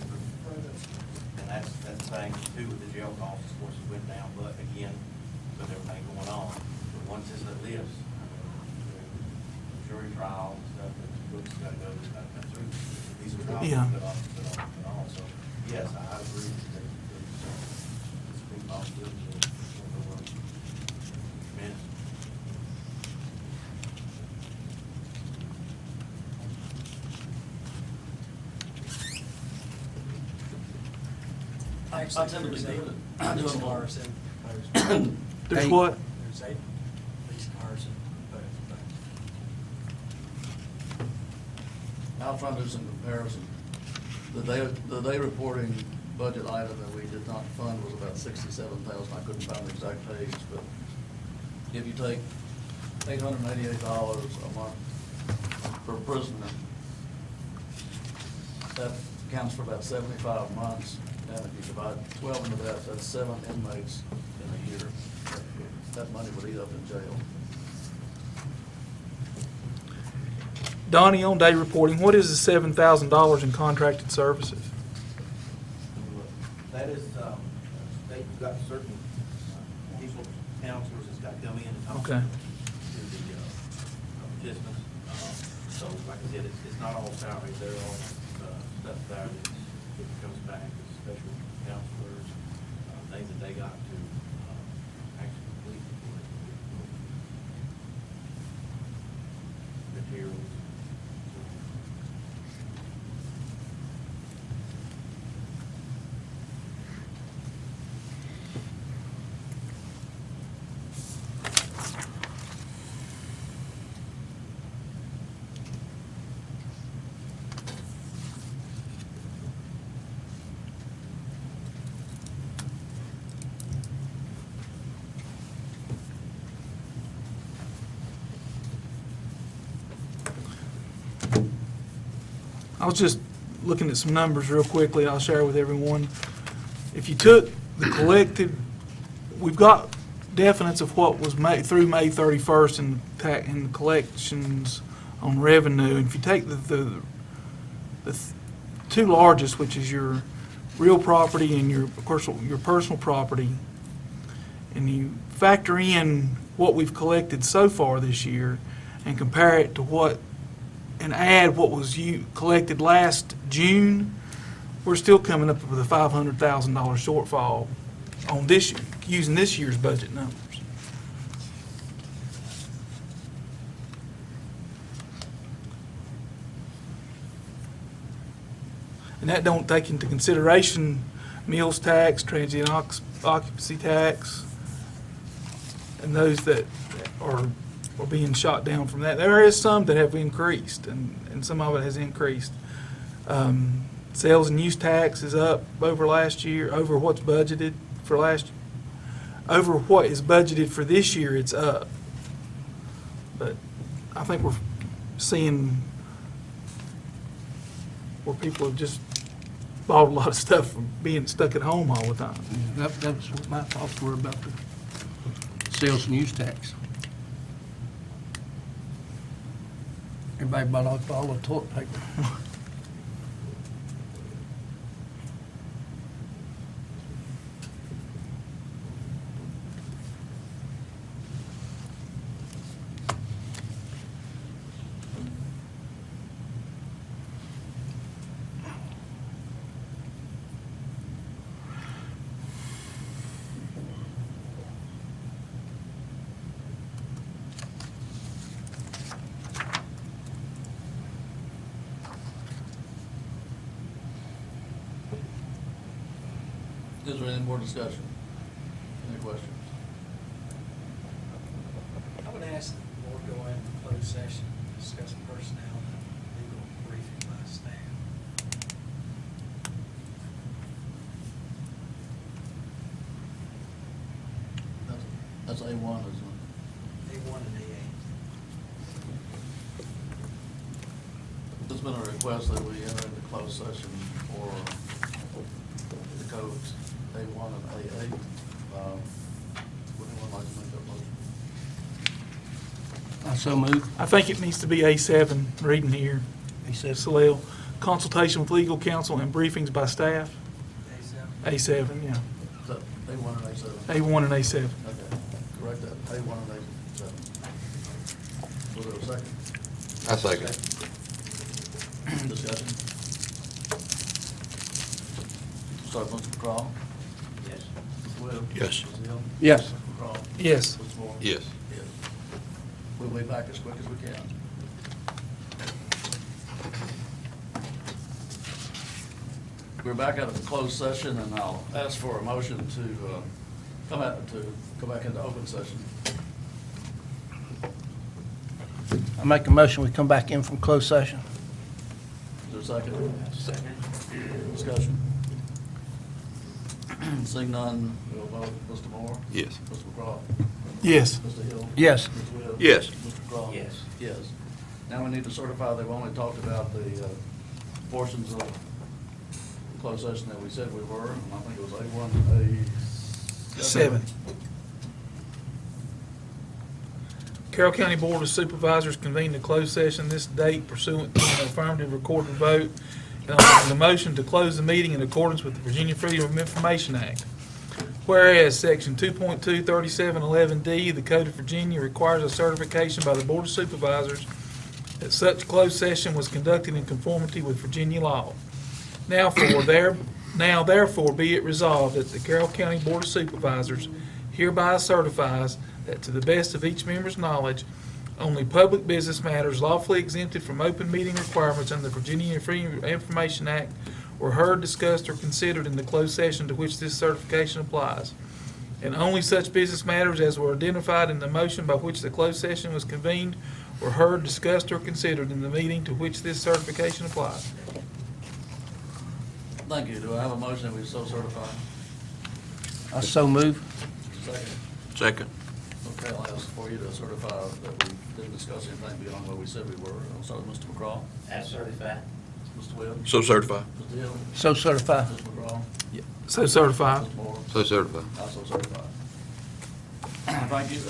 And that's the thing too with the jail costs, of course, it went down, but again, with everything going on, but once this lives, I mean, the jury trial and stuff, the books gotta go, it's gotta come through. These are trials, Yeah. but also, yes, I agree that it's a big possibility that it's gonna go up. Amen. I typically do it. I do Police them all. cars in, There's Hey. what? there's 8 police cars in, I'll try to do some comparison. The day reporting budget item that we did not fund was about 67,000. I couldn't find the exact page, but if you take $888 a month per prisoner, that counts for about 75 months. And if you divide 12 into that, that's 7 inmates in a year. That money would eat up in jail. Donnie, on day reporting, what is the $7,000 in contracted services? That is, they've got certain people, counselors that's got to come in and talk Okay. to the participants. So like I said, it's not all salaries, they're all stuff there that comes back as special counselors, things that they got to actually complete before they can get materials. I was just looking at some numbers real quickly I'll share with everyone. If you took the collected, we've got definites of what was made through May 31st in the collections on revenue. And if you take the two largest, which is your real property and your personal property, and you factor in what we've collected so far this year and compare it to what and add what was collected last June, we're still coming up with a $500,000 shortfall on this, using this year's budget numbers. And that don't take into consideration meals tax, transient occupancy tax, and those that are being shot down from that. There is some that have increased, and some of it has increased. Sales and use tax is up over last year, over what's budgeted for over what is budgeted for this year, it's up. But I think we're seeing where people have just bought a lot of stuff from being stuck at home all the time. That was what my thoughts were about the sales and use tax. Everybody bought all the toilet paper. Is there any more discussion? Any questions? I would ask that the board go into closed session, discuss personnel and legal briefing by staff. That's A1, isn't it? A1 and A8. There's been a request that we enter into closed session for the codes A1 and A8. Would anyone like to make that motion? I so move. I think it needs to be A7, reading here. He said, Salil, consultation with legal counsel and briefings by staff. A7. A7, yeah. Is that A1 and A7? A1 and A7. Okay, correct that, A1 and A7. Was there a second? I second. Discussion? Start with Mr. McCraw. Yes. Mr. Webb. Yes. Mr. Hill. Yes. Mr. McCraw. Yes. Mr. Moore. Yes. Yes. We'll be back as quick as we can. We're back out of the closed session, and I'll ask for a motion to go back into open session. I make a motion, we come back in from closed session. Is there a second? Second. Discussion. Seeing none, we'll vote. Mr. Moore? Yes. Mr. McCraw? Yes. Mr. Hill? Yes. Mr. Webb? Yes. Mr. Craw? Yes. Yes. Now we need to certify that we only talked about the portions of closed session that we said we were, and I think it was A1, A7. 7. Carroll County Board of Supervisors convened a closed session this date pursuant to an affirmative recorded vote and the motion to close the meeting in accordance with the Virginia Freedom of Information Act. Whereas Section 2.23711D of the Code of Virginia requires a certification by the Board of Supervisors that such closed session was conducted in conformity with Virginia law. Now therefore be it resolved that the Carroll County Board of Supervisors hereby certifies that to the best of each member's knowledge, only public business matters lawfully exempted from open meeting requirements under the Virginia Freedom of Information Act were heard, discussed, or considered in the closed session to which this certification applies. And only such business matters as were identified in the motion by which the closed session was convened were heard, discussed, or considered in the meeting to which this certification applies. Thank you. Do I have a motion that we so certify? I so move. Second. Second. Okay, I'll ask for you to certify that we didn't discuss anything beyond what we said we were. I'll start with Mr. McCraw. As certified. Mr. Webb. So certified. Mr. Hill. So certified. Mr. McCraw. So certified. Mr. Moore. So certified. Also certified. Thank you.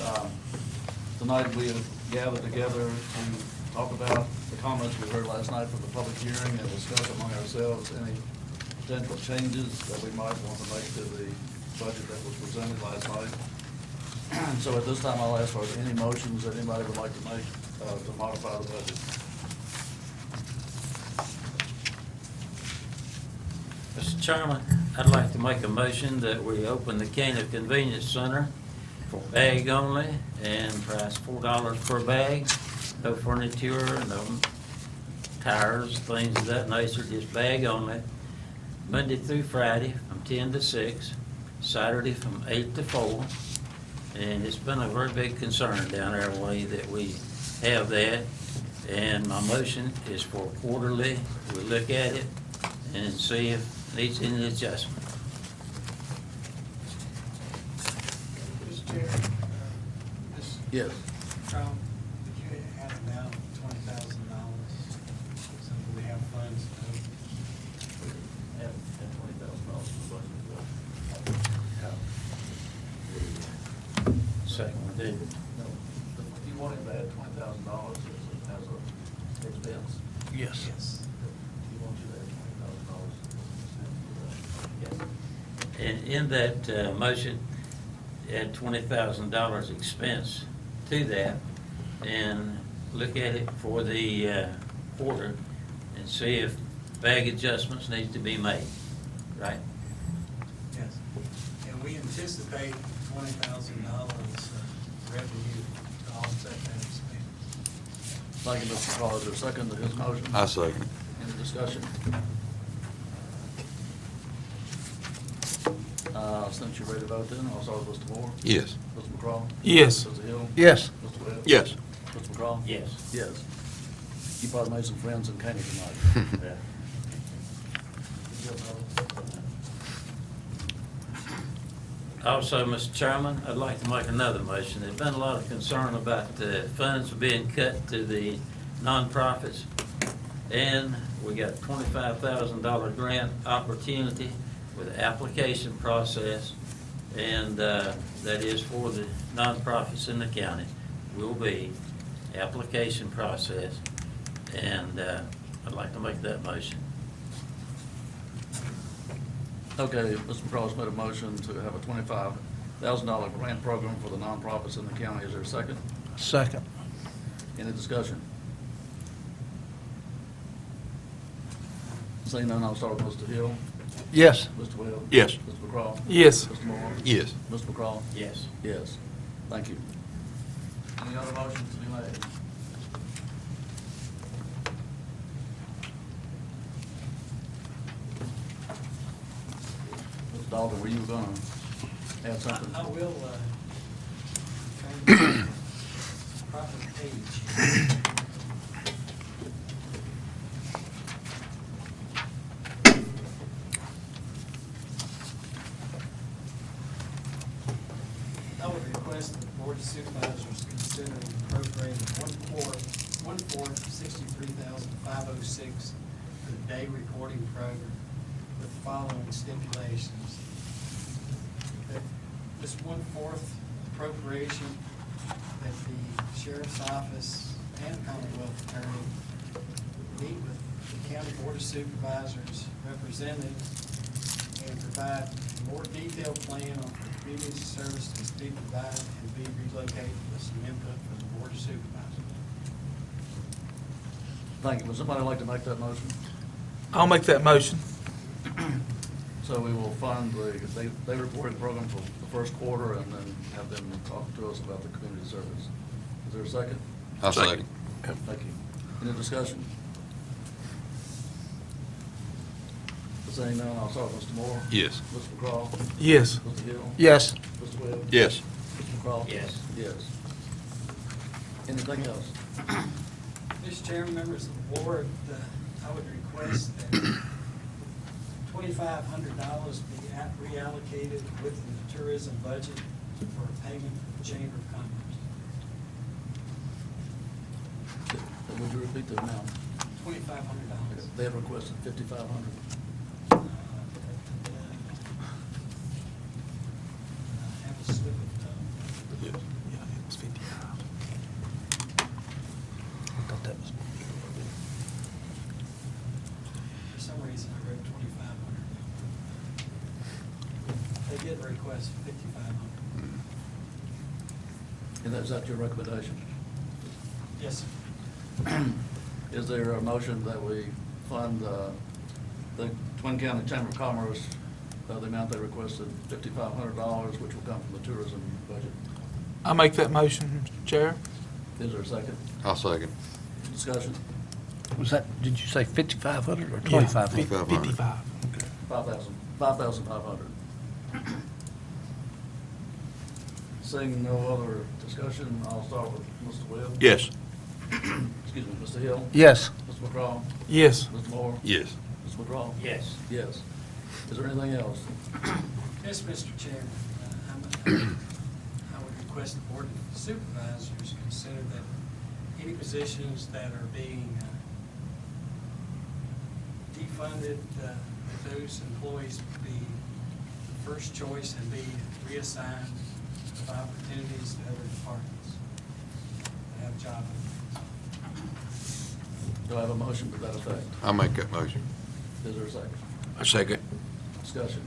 Tonight we have gathered together to talk about the comments we heard last night from the public hearing and discuss among ourselves any potential changes that we might want to make to the budget that was presented last night. So at this time, I'll ask for any motions that anybody would like to make to modify the budget. Mr. Chairman, I'd like to make a motion that we open the Cana Convenience Center for bag only and price $4 per bag. No furniture, no tires, things of that nature, just bag only. Monday through Friday from 10 to 6, Saturday from 8 to 4. And it's been a very big concern down our way that we have that. And my motion is for quarterly, we look at it and see if it needs any adjustment. Mr. Chair, this, Yes. did you add an amount of $20,000? So we have funds to Add $20,000 to the budget. Second, we did. No, you wanted to add $20,000 as a expense. Yes. Yes. You want you to add $20,000. And in that motion, add $20,000 expense to that and look at it for the quarter and see if bag adjustments need to be made, right? Yes. And we anticipate $20,000 revenue to offset that expense. Thank you, Mr. McCall. Is there a second to his motion? I second. Any discussion? Since you're ready to vote then, I'll start with Mr. Moore. Yes. Mr. McCraw? Yes. Mr. Hill? Yes. Mr. Webb? Yes. Mr. McCraw? Yes. Yes. You probably made some friends in Caney tonight. Yeah. Also, Mr. Chairman, I'd like to make another motion. There's been a lot of concern about the funds being cut to the nonprofits, and we got $25,000 grant opportunity with the application process, and that is for the nonprofits in the county. Will be application process, and I'd like to make that motion. Okay, Mr. McCraw's made a motion to have a $25,000 grant program for the nonprofits in the county. Is there a second? Second. Any discussion? Seeing none, I'll start with Mr. Hill. Yes. Mr. Webb? Yes. Mr. McCraw? Yes. Mr. Moore? Yes. Mr. McCraw? Yes. Yes. Thank you. Any other motions to be made? Mr. Dalton, were you gonna add something? I will, turn to the proper page. I would request that the Board of Supervisors consider appropriating one-fourth, $63,506 for the day reporting program with the following stipulations. That this one-fourth appropriation, that the Sheriff's Office and Commonwealth Attorney meet with the County Board of Supervisors representatives and provide a more detailed plan on community services to be provided and be relocated with some input from the Board of Supervisors. Thank you. Would somebody like to make that motion? I'll make that motion. So we will fund they reporting program for the first quarter and then have them talk to us about the community service. Is there a second? I'll second. Thank you. Any discussion? Saying none, I'll start with Mr. Moore. Yes. Mr. McCraw? Yes. Mr. Hill? Yes. Mr. Webb? Yes. Mr. McCraw? Yes. Yes. Anything else? Mr. Chairman, members of the board, I would request that $2,500 be reallocated within the tourism budget for a payment to the Chamber of Commerce. Would you repeat the amount? $2,500. They have requested $5,500. I have a slip of, Yeah, it was 55. I thought that was. for some reason, I wrote 2,500. They did request 5,500. And is that your recommendation? Yes, sir. Is there a motion that we fund the Twin County Chamber of Commerce, the amount they requested, $5,500, which will come from the tourism budget? I'll make that motion, Mr. Chair. Is there a second? I'll second. Discussion? Was that, did you say 5,500 or Yeah, 2,500? 55. 5,500. Seeing no other discussion, I'll start with Mr. Webb. Yes. Excuse me, Mr. Hill? Yes. Mr. McCraw? Yes. Mr. Moore? Yes. Mr. McCraw? Yes. Yes. Is there anything else? Yes, Mr. Chairman, I would request the Board of Supervisors consider that any positions that are being defunded, that those employees be the first choice and be reassigned to opportunities to other departments that have job openings. Do I have a motion to that effect? I'll make that motion. Is there a second? A second. Discussion.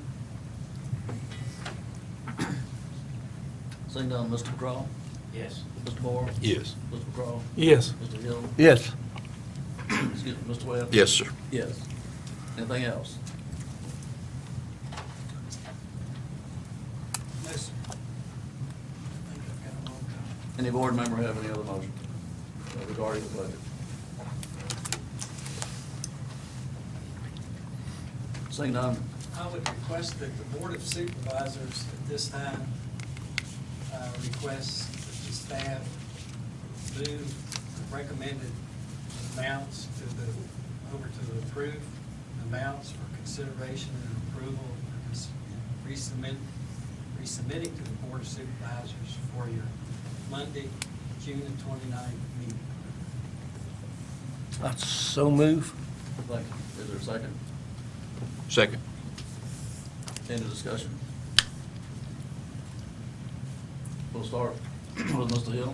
Seeing none, Mr. McCraw? Yes. Mr. Moore? Yes. Mr. McCraw? Yes. Mr. Hill? Yes. Excuse me, Mr. Webb? Yes, sir. Yes. Anything else? No, sir. I think I've got a long time. Any board member have any other motion regarding the budget? Seeing none, I would request that the Board of Supervisors at this time request that the staff move the recommended amounts over to the approved amounts for consideration and approval, resubmitting to the Board of Supervisors for your Monday, June the 29th meeting. That's so move. thank you. Is there a second? Second. Any discussion? We'll start with Mr. Hill.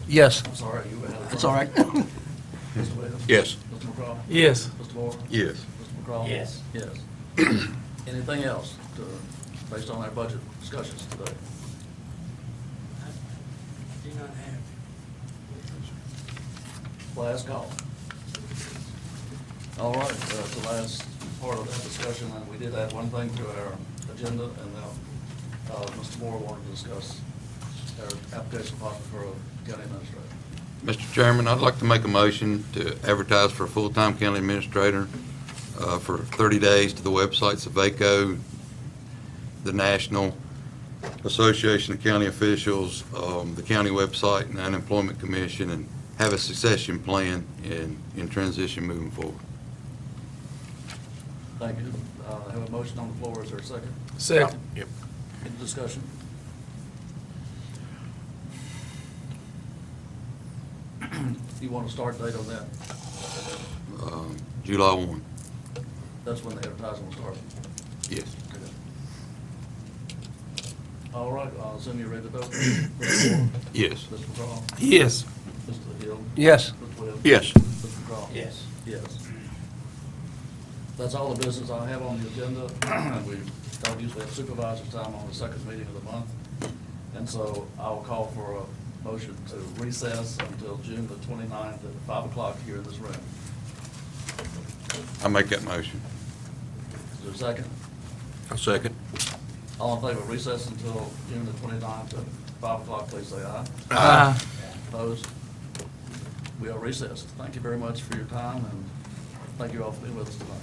Yes, I'm sorry, you had a... that's all right. Mr. Williams? Yes. Mr. McCraw? Yes. Mr. Moore? Yes. Mr. McCraw? Yes. Yes. Anything else based on our budget discussions today? I do not have. Last call. All right, that's the last part of that discussion, and we did add one thing to our agenda, and now Mr. Moore wanted to discuss our application process for a county administrator. Mr. Chairman, I'd like to make a motion to advertise for a full-time county administrator for 30 days to the websites of VACO, the National Association of County Officials, the county website, and the Unemployment Commission, and have a succession plan in transition moving forward. Thank you. I have a motion on the floor. Is there a second? Second. Yep. Any discussion? You want to start date on that? July 1. That's when the advertising will start. Yes. All right, I'll assume you're ready to vote. Mr. Moore? Yes. Mr. McCraw? Yes. Mr. Hill? Yes. Mr. Williams? Yes. Mr. McCraw? Yes. Yes. That's all the business I have on the agenda. We don't usually have supervisor's time on the second meeting of the month. And so I'll call for a motion to recess until June the 29th at 5 o'clock here in this room. I make that motion. Is there a second? A second. All in favor of recess until June the 29th at 5 o'clock, please say aye. Aye. Opposed? We are recessed. Thank you very much for your time, and thank you all for being with us tonight.